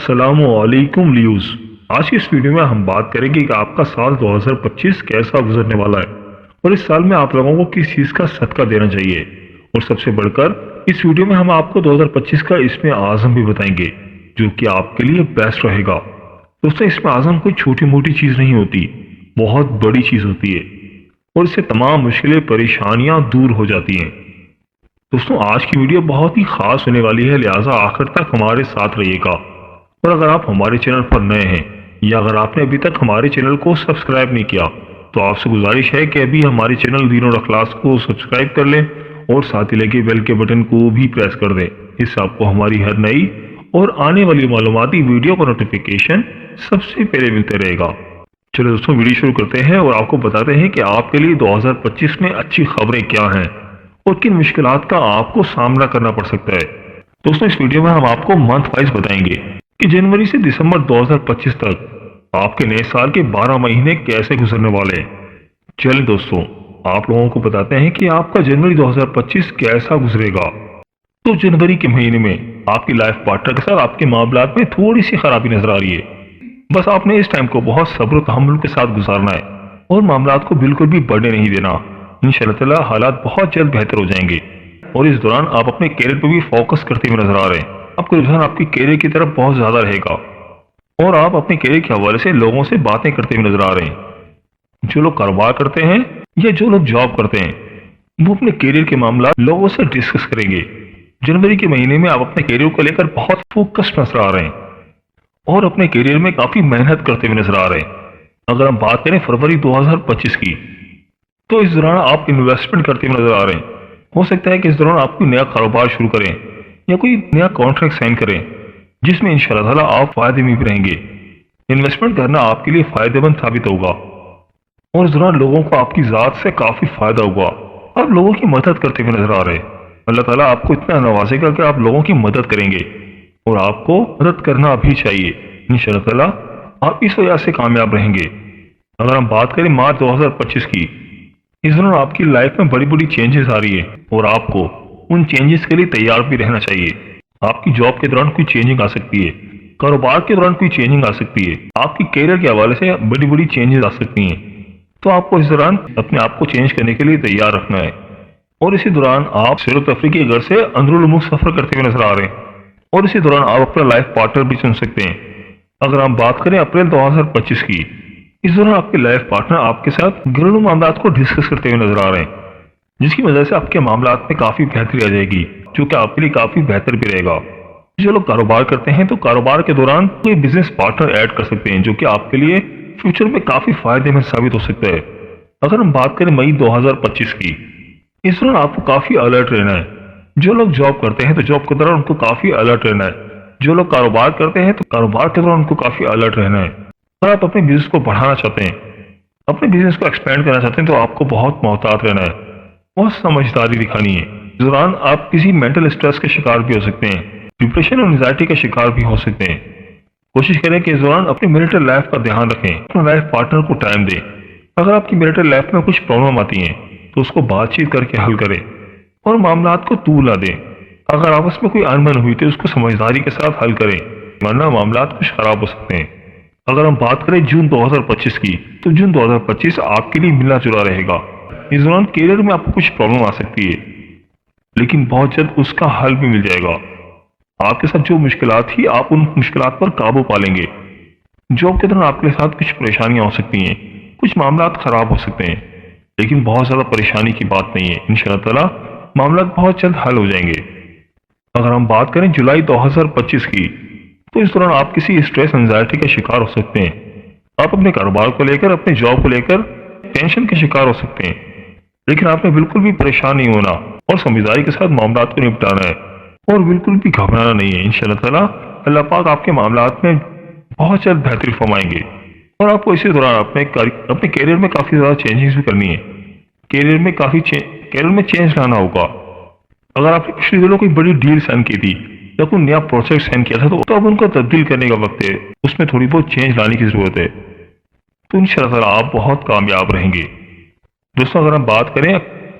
अस्सलाम वालेकुम लियूज। आज की इस वीडियो में हम बात करेंगे कि आपका साल 2025 कैसा गुजरने वाला है और इस साल में आप लोगों को किस चीज़ का सदका देना चाहिए। और सबसे बढ़कर इस वीडियो में हम आपको 2025 का इसमें आज़म भी बताएंगे जो कि आपके लिए बेस्ट रहेगा। दोस्तों, इसमें आज़म कोई छोटी मोटी चीज़ नहीं होती, बहुत बड़ी चीज़ होती है और इससे तमाम मुश्किलें परेशानियां दूर हो जाती हैं। दोस्तों, आज की वीडियो बहुत ही खास होने वाली है, लिहाजा आखिर तक हमारे साथ रहिएगा। और अगर आप हमारे चैनल पर नए हैं या अगर आपने अभी तक हमारे चैनल को सब्सक्राइब नहीं किया तो आपसे गुजारिश है कि अभी हमारे चैनल दीन और अखलाक को सब्सक्राइब कर लें और साथ ही लगे बेल के बटन को भी प्रेस कर दें। इससे आपको हमारी हर नई और आने वाली मालूमाती वीडियो का नोटिफिकेशन सबसे पहले मिलते रहेगा। चलो दोस्तों, वीडियो शुरू करते हैं और आपको बताते हैं कि आपके लिए 2025 में अच्छी खबरें क्या हैं और किन मुश्किलात का आपको सामना करना पड़ सकता है। दोस्तों, इस वीडियो में हम आपको मंथ वाइज बताएंगे कि जनवरी से दिसंबर 2025 तक आपके नए साल के 12 महीने कैसे गुजरने वाले हैं। चलिए दोस्तों, आप लोगों को बताते हैं कि आपका जनवरी 2025 कैसा गुजरेगा। तो जनवरी के महीने में आपकी लाइफ पार्टनर के साथ आपके मामलात में थोड़ी सी खराबी नजर आ रही है। बस आपने इस टाइम को बहुत सब्र तहम्मुल के साथ गुजारना है और मामलात को बिल्कुल भी बढ़ने नहीं देना। इंशाअल्लाह ताला हालात बहुत जल्द बेहतर हो जाएंगे और इस दौरान आप अपने कैरियर पर भी फोकस करते हुए नजर आ रहे हैं। आपका रुझान आपकी कैरियर की तरफ बहुत ज्यादा रहेगा और आप अपने कैरियर के हवाले से लोगों से बातें करते हुए नजर आ रहे हैं। जो लोग कारोबार करते हैं या जो लोग जॉब करते हैं वो अपने कैरियर के मामला लोगों से डिस्कस करेंगे। जनवरी के महीने में आप अपने कैरियर को लेकर बहुत फोकस्ड नजर आ रहे हैं और अपने कैरियर में काफी मेहनत करते हुए नजर आ रहे हैं। अगर हम बात करें फरवरी 2025 की, तो इस दौरान आप इन्वेस्टमेंट करते हुए नजर आ रहे हैं। हो सकता है कि इस दौरान आप कोई नया कारोबार शुरू करें या कोई नया कॉन्ट्रैक्ट साइन करें जिसमें इंशाअल्लाह ताला आप फायदे में भी रहेंगे। इन्वेस्टमेंट करना आपके लिए फायदेमंद साबित होगा और इस दौरान लोगों को आपकी जात से काफी फायदा होगा। आप लोगों की मदद करते हुए नजर आ रहे हैं। अल्लाह ताला आपको इतना नवाजेगा कि आप लोगों की मदद करेंगे और आपको मदद करना भी चाहिए। इंशाअल्लाह ताला आप इस वजह से कामयाब रहेंगे। अगर हम बात करें मार्च 2025 की, इस दौरान आपकी लाइफ में बड़ी बड़ी चेंजेस आ रही है और आपको उन चेंजेस के लिए तैयार भी रहना चाहिए। आपकी जॉब के दौरान कोई चेंजिंग आ सकती है, कारोबार के दौरान कोई चेंजिंग आ सकती है, आपकी कैरियर के हवाले से बड़ी बड़ी चेंजेस आ सकती हैं। तो आपको इस दौरान अपने आप को चेंज करने के लिए तैयार रखना है और इसी दौरान आप सैर तफरी के घर से अंदरुल मुल्क सफर करते हुए नजर आ रहे हैं और इसी दौरान आप अपना लाइफ पार्टनर भी चुन सकते हैं। अगर हम बात करें अप्रैल 2025 की, इस दौरान आपके लाइफ पार्टनर आपके साथ घरेलू मामलात को डिस्कस करते हुए नजर आ रहे हैं जिसकी वजह से आपके मामलात में काफी बेहतरी आ जाएगी जो कि आपके लिए काफी बेहतर भी रहेगा। जो लोग कारोबार करते हैं तो कारोबार के दौरान कोई बिजनेस पार्टनर ऐड कर सकते हैं जो कि आपके लिए फ्यूचर में काफी फायदेमंद साबित हो सकता है। अगर हम बात करें मई 2025 की, इस दौरान आपको काफी अलर्ट रहना है। जो लोग जॉब करते हैं तो जॉब के दौरान उनको काफी अलर्ट रहना है। जो लोग कारोबार करते हैं तो कारोबार के दौरान उनको काफी अलर्ट रहना है। अगर आप अपने बिजनेस को बढ़ाना चाहते हैं, अपने बिजनेस को एक्सपेंड करना चाहते हैं तो आपको बहुत मोहतात रहना है और समझदारी दिखानी है। इस दौरान आप किसी मेंटल स्ट्रेस के शिकार भी हो सकते हैं, डिप्रेशन और एंजाइटी का शिकार भी हो सकते हैं। कोशिश करें कि इस दौरान अपनी मैरिटल लाइफ का ध्यान रखें, अपने लाइफ पार्टनर को टाइम दें। अगर आपकी मैरिटल लाइफ में कुछ प्रॉब्लम आती है तो उसको बातचीत करके हल करें और मामलात को तूल ना दें। अगर आपस में कोई अनबन हुई तो उसको समझदारी के साथ हल करें, वरना मामलात कुछ खराब हो सकते हैं। अगर हम बात करें जून 2025 की, तो जून 2025 आपके लिए मिला जुला रहेगा। इस दौरान कैरियर में आपको कुछ प्रॉब्लम आ सकती है लेकिन बहुत जल्द उसका हल भी मिल जाएगा। आपके साथ जो मुश्किलात थी आप उन मुश्किलात पर काबू पा लेंगे। जॉब के दौरान आपके साथ कुछ परेशानियां हो सकती हैं, कुछ मामलात खराब हो सकते हैं लेकिन बहुत ज्यादा परेशानी की बात नहीं है। इंशाअल्लाह ताला मामला बहुत जल्द हल हो जाएंगे। अगर हम बात करें जुलाई 2025 की, तो इस दौरान आप किसी स्ट्रेस एंजाइटी का शिकार हो सकते हैं। आप अपने कारोबार को लेकर, अपने जॉब को लेकर टेंशन के शिकार हो सकते हैं लेकिन आपने बिल्कुल भी परेशान नहीं होना और समझदारी के साथ मामलात को निपटाना है और बिल्कुल भी घबराना नहीं है। इंशाअल्लाह ताला अल्लाह पाक आपके मामलात में बहुत जल्द बेहतरी फरमाएंगे और आपको इसी दौरान अपने कैरियर में काफी ज्यादा चेंजेस भी करनी है। कैरियर में चेंज लाना होगा। अगर आपने पिछले दिनों कोई बड़ी डील साइन की थी या कोई नया प्रोजेक्ट साइन किया था तो अब उनको तब्दील करने का वक्त है, उसमें थोड़ी बहुत चेंज लाने की जरूरत है। तो इंशाअल्लाह ताला आप बहुत कामयाब रहेंगे। दोस्तों, अगर हम बात करें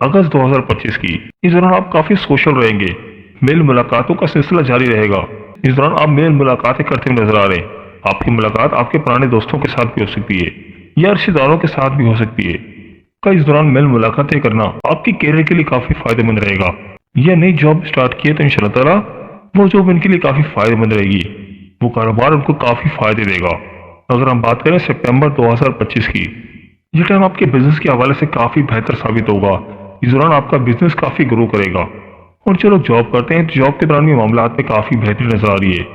अगस्त 2025 की, इस दौरान आप काफी सोशल रहेंगे, मेल मुलाकातों का सिलसिला जारी रहेगा इस दौरान आप मेल मुलाकातें करते हुए नजर आ रहे हैं। आपकी मुलाकात आपके पुराने दोस्तों के साथ भी हो सकती है या रिश्तेदारों के साथ भी हो सकती है। इस दौरान मेल मुलाकातें करना आपके करियर के लिए काफी फायदेमंद रहेगा। या नई जॉब स्टार्ट किए तो इंशाल्लाह ताला वो जॉब इनके लिए काफी फायदेमंद रहेगी, वो कारोबार उनको काफी फायदे देगा। अगर हम बात करें सितंबर 2025 की, ये टाइम आपके बिजनेस के हवाले से काफी बेहतर साबित होगा। इस दौरान आपका बिजनेस काफी ग्रो करेगा। और जो लोग जॉब करते हैं तो जॉब के दौरान भी मामला में काफी बेहतरी नजर आ रही है।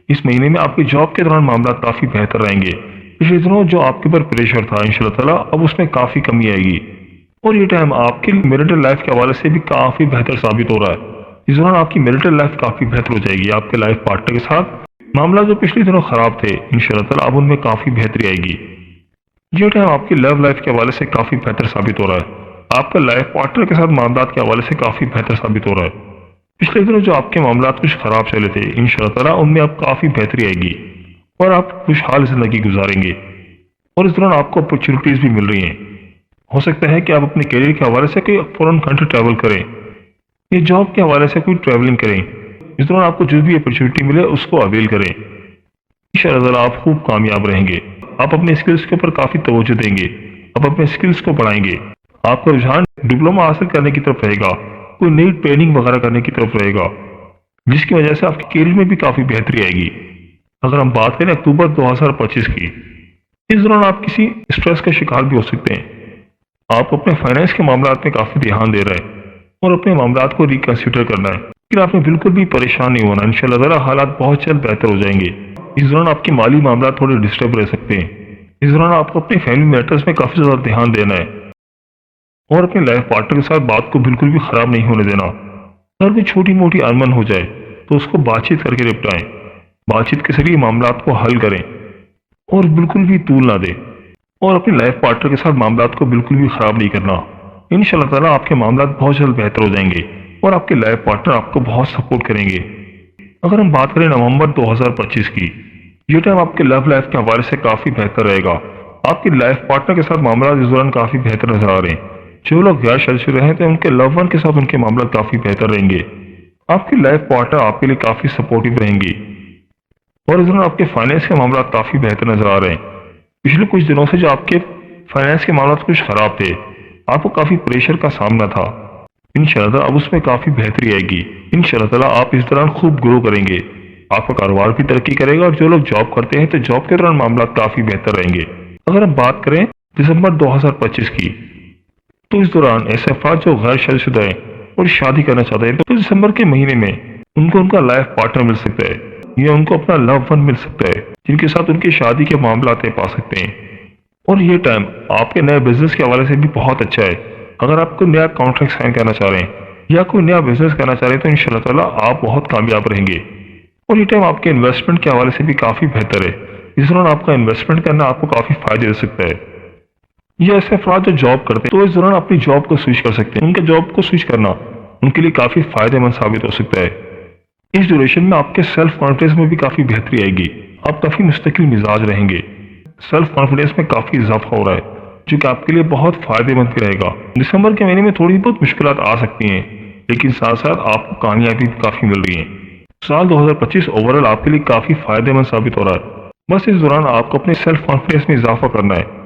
इस महीने में आपके जॉब के दौरान मामला काफी बेहतर रहेंगे। पिछले दिनों जो आपके ऊपर प्रेशर था इंशाल्लाह ताला अब उसमें काफी कमी आएगी। और ये टाइम आपके मैरिटल लाइफ के हवाले से भी काफी बेहतर साबित हो रहा है। इस दौरान आपकी मैरिटल लाइफ काफी बेहतर हो जाएगी। आपके लाइफ पार्टनर के साथ मामला जो पिछले दिनों खराब थे इंशाल्लाह ताला अब उनमें काफी बेहतरी आएगी। ये टाइम आपकी लव लाइफ के हवाले से काफी बेहतर साबित हो रहा है। आपका लाइफ पार्टनर के साथ मामला के हवाले से काफी बेहतर साबित हो रहा है। पिछले दिनों जो आपके मामला कुछ खराब चले थे इंशाल्लाह ताला उनमें अब काफी बेहतरी आएगी और आप खुशहाल जिंदगी गुजारेंगे। और इस दौरान आपको अपॉर्चुनिटीज भी मिल रही हैं। हो सकता है कि आप अपने करियर के हवाले से कोई फॉरेन कंट्री ट्रैवल करें या जॉब के हवाले से कोई ट्रैवलिंग करें। इस दौरान आपको जो भी अपॉर्चुनिटी मिले उसको अवेल करें। इंशाल्लाह ताला आप खूब कामयाब रहेंगे। आप अपने स्किल्स के ऊपर काफी तवज्जो देंगे, आप अपने स्किल्स को बढ़ाएंगे। आपका रुझान डिप्लोमा हासिल करने की तरफ रहेगा, कोई नई ट्रेनिंग वगैरह करने की तरफ रहेगा, जिसकी वजह से आपके करियर में भी काफी बेहतरी आएगी। अगर हम बात करें अक्टूबर 2025 की, इस दौरान आप किसी स्ट्रेस का शिकार भी हो सकते हैं। आप अपने फाइनेंस के मामला में काफी ध्यान दे रहे हैं और अपने मामला को रिकंसिडर करना है, लेकिन आपने बिल्कुल भी परेशान नहीं होना। इंशाल्लाह ताला हालात बहुत जल्द बेहतर हो जाएंगे। इस दौरान आपके माली मामला थोड़े डिस्टर्ब रह सकते हैं। इस दौरान आपको अपने फैमिली मैटर्स में काफी ज्यादा ध्यान देना है और अपने लाइफ पार्टनर के साथ बात को बिल्कुल भी खराब नहीं होने देना। अगर कोई छोटी मोटी अनबन हो जाए तो उसको बातचीत करके निपटाएं। बातचीत के जरिए मामला को हल करें और बिल्कुल भी तूल ना दें और अपने लाइफ पार्टनर के साथ मामला को बिल्कुल भी खराब नहीं करना। इंशाल्लाह ताला आपके मामला बहुत जल्द बेहतर हो जाएंगे और आपके लाइफ पार्टनर आपको बहुत सपोर्ट करेंगे। अगर हम बात करें नवंबर 2025 की, ये टाइम आपके लव लाइफ के हवाले से काफी बेहतर रहेगा। आपके लाइफ पार्टनर के साथ मामला इस दौरान काफी बेहतर नजर आ रहे हैं। जो लोग गैर शादीशुदा हैं तो उनके लव वन के साथ उनके मामला काफी बेहतर रहेंगे। आपकी लाइफ पार्टनर आपके लिए काफी सपोर्टिव रहेंगी और इस दौरान आपके फाइनेंस के मामला काफी बेहतर नजर आ रहे हैं। पिछले कुछ दिनों से जो आपके फाइनेंस के मामला कुछ खराब थे, आपको काफी प्रेशर का सामना था, इंशाल्लाह अब उसमें काफी बेहतरी आएगी। इंशाल्लाह ताला आप इस दौरान खूब ग्रो करेंगे, आपका कारोबार भी तरक्की करेगा और जो लोग जॉब करते हैं तो जॉब के दौरान मामला काफी बेहतर रहेंगे। अगर हम बात करें दिसंबर 2025 की, तो इस दौरान ऐसे अफराद जो गैर शादीशुदा हैं और शादी करना चाहते हैं तो दिसंबर के महीने में उनको उनका लाइफ पार्टनर मिल सकता है या उनको अपना लव वन मिल सकता है जिनके साथ उनकी शादी के मामला पा सकते हैं। और ये टाइम आपके नए बिजनेस के हवाले से भी बहुत अच्छा है। अगर आप कोई नया कॉन्ट्रैक्ट साइन करना चाह रहे हैं या कोई नया बिजनेस करना चाह रहे हैं तो इंशाल्लाह ताला आप बहुत कामयाब रहेंगे। और ये टाइम आपके इन्वेस्टमेंट के हवाले से भी काफी बेहतर है। इस दौरान आपका इन्वेस्टमेंट करना आपको काफी फायदे दे सकता है। ये ऐसे अफराद जो जॉब करते हैं तो इस दौरान अपनी जॉब को स्विच कर सकते हैं। उनके जॉब को स्विच करना उनके लिए काफी फायदेमंद साबित हो सकता है। इस ड्यूरेशन में आपके सेल्फ कॉन्फिडेंस में भी काफी बेहतरी आएगी। आप काफी मुस्तकिल मिजाज रहेंगे। सेल्फ कॉन्फिडेंस में काफी इजाफा हो रहा है जो कि आपके लिए बहुत फायदेमंद भी रहेगा। दिसंबर के महीने में थोड़ी बहुत मुश्किलात आ सकती हैं, लेकिन साथ साथ आपको कामयाबी भी काफी मिल रही है। साल 2025 ओवरऑल आपके लिए काफी फायदेमंद साबित हो रहा है। बस इस दौरान आपको अपने सेल्फ कॉन्फिडेंस में इजाफा करना है।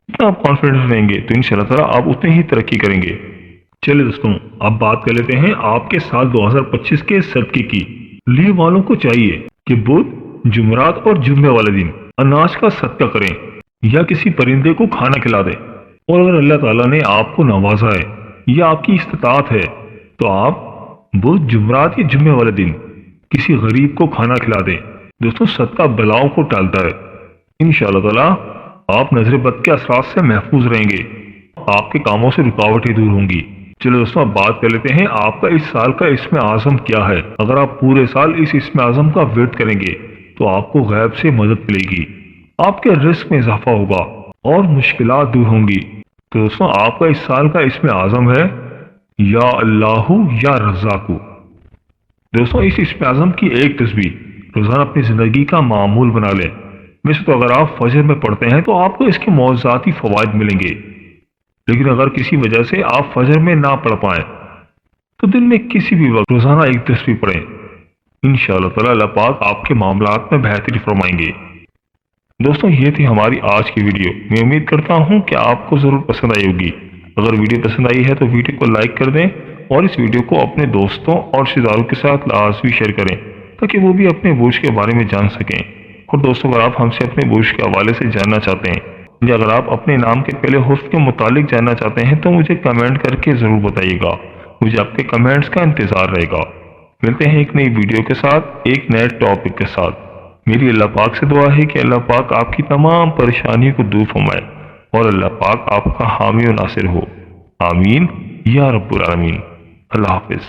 जितना आप कॉन्फिडेंट रहेंगे तो इंशाल्लाह ताला आप उतने ही तरक्की करेंगे। चलिए दोस्तों, अब बात कर लेते हैं आपके साल 2025 के सदके की। लीव वालों को चाहिए कि बुध, जुमरात और जुम्मे वाले दिन अनाज का सदका करें या किसी परिंदे को खाना खिला दें। और अगर अल्लाह ताला ने आपको नवाजा है या आपकी इस्तिताअत है तो आप बुध, जुमरात या जुम्मे वाले दिन किसी गरीब को खाना खिला दें। दोस्तों, सदका बलाओं को टालता है। इंशाल्लाह ताला आप नजर बद के असरात से महफूज रहेंगे। आपके कामों से रुकावटें दूर होंगी। चलो दोस्तों, अब बात कर लेते हैं आपका इस साल का इस्म आज़म क्या है। अगर आप पूरे साल इस इस्म आज़म का विर्द करेंगे तो आपको गैब से मदद मिलेगी, आपके रिस्क में इजाफा होगा और मुश्किलात दूर होंगी। तो दोस्तों, आपका इस साल का इस्म आज़म है या अल्लाहु या रज़ाकु। दोस्तों, इस इस्म आज़म की एक तस्बीह रोजाना अपनी जिंदगी का मामूल बना लें। वैसे तो अगर आप फजर में पढ़ते हैं तो आपको इसके मौज़ाती फवाइद मिलेंगे, लेकिन अगर किसी वजह से आप फजर में ना पढ़ पाए तो दिन में किसी भी वक्त रोजाना एक तस्बीह पढ़ें। इंशाअल्लाह ताला अल्लाह पाक आपके मामलात में बेहतरी फरमाएंगे। दोस्तों, ये थी हमारी आज की वीडियो। मैं उम्मीद करता हूँ कि आपको ज़रूर पसंद आई होगी। अगर वीडियो पसंद आई है तो वीडियो को लाइक कर दें और इस वीडियो को अपने दोस्तों और रिश्तेदारों के साथ लाजमी शेयर करें ताकि वो भी अपने बुर्ज के बारे में जान सकें। और दोस्तों, अगर आप हमसे अपने बुर्ज के हवाले से जानना चाहते हैं या अगर आप अपने नाम के पहले हुर्फ के मुतालिक जानना चाहते हैं तो मुझे कमेंट करके ज़रूर बताइएगा। मुझे आपके कमेंट्स का इंतज़ार रहेगा। मिलते हैं एक नई वीडियो के साथ, एक नए टॉपिक के साथ। मेरी अल्लाह पाक से दुआ है कि अल्लाह पाक आपकी तमाम परेशानियों को दूर फरमाए और अल्लाह पाक आपका हामी और नासिर हो। आमीन या रब्बुल आलमीन। अल्लाह हाफिज़।